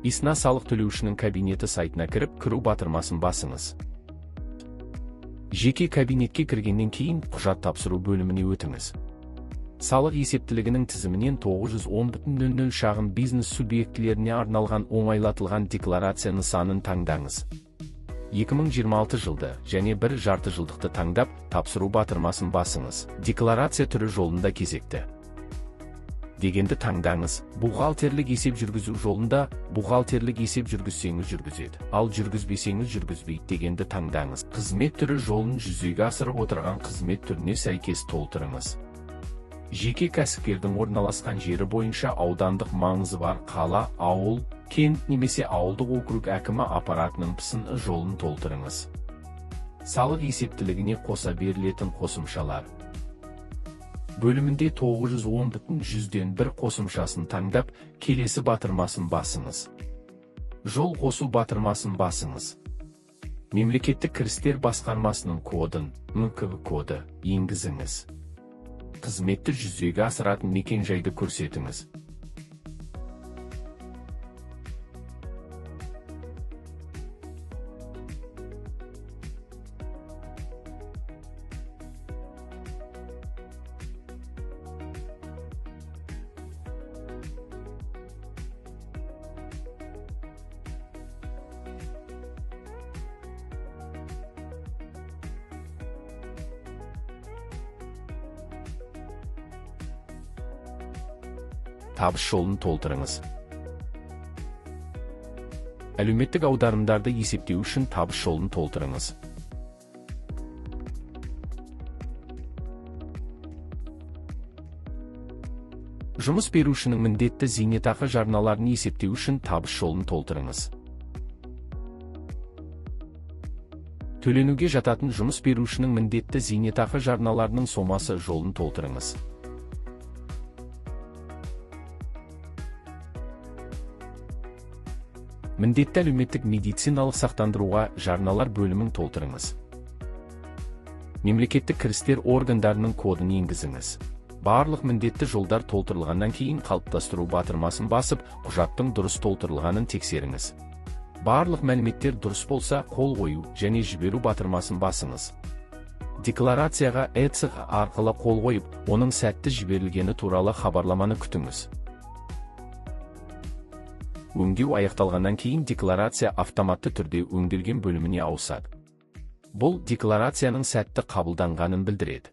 ISNA салық төлеушінің кабинеті сайтына кіру батырмасын басыңыз. Жеке кабинетке кіргеннен кейін құжат тапсыру бөліміне өтіңіз. Салық есептілігінің тізімінен 910.00 шағын бизнес субъектілеріне арналған оңайлатылған декларация нысанын таңдаңыз. 2026 жылды және бір жарты жылдықты таңдап, тапсыру батырмасын басыңыз. Декларация түрі жолында кезекті дегенді таңдаңыз. Бухгалтерлік есеп жүргізу жолында бухгалтерлік есеп жүргізсеңіз жүргізеді, ал жүргізбесеңіз жүргізбейді дегенді таңдаңыз. Қызмет түрі жолын жүзеге асырып отырған қызмет түріне сәйкес толтырыңыз. Жеке кәсіпкердің орналасқан жері бойынша аудандық маңызы бар қала, ауыл, кент немесе ауылдық округ әкімі аппаратының ПСН жолын толтырыңыз. Салық есептілігіне қоса берілетін қосымшалар бөлімінде 910.100-ден 1 қосымшасын таңдап, келесі батырмасын басыңыз. Жол қосу батырмасын басыңыз. Мемлекеттік кірістер басқармасының кодын, МКВ коды енгізіңіз. Қызметті жүзеге асыратын мекен-жайды көрсетіңіз. Табыс жолын толтырыңыз. Әлеуметтік аударымдарды есептеу үшін табыс жолын толтырыңыз. Жұмыс берушінің міндетті зейнетақы жарналарын есептеу үшін табыс жолын толтырыңыз. Төленуге жататын жұмыс берушінің міндетті зейнетақы жарналарының сомасы жолын толтырыңыз. Міндетті әлеуметтік медициналық сақтандыруға жарналар бөлімін толтырыңыз. Мемлекеттік кірістер органдарының кодын енгізіңіз. Барлық міндетті жолдар толтырылғаннан кейін қалыптастыру батырмасын басып, құжаттың дұрыс толтырылғанын тексеріңіз. Барлық мәліметтер дұрыс болса, қол қою және жіберу батырмасын басыңыз. Декларацияға ЭЦХ арқылы қол қойып, оның сәтті жіберілгені туралы хабарламаны күтіңіз. Өңдеу аяқталғаннан кейін декларация автоматты түрде өңделген бөліміне ауысады. Бұл декларацияның сәтті қабылданғанын білдіреді.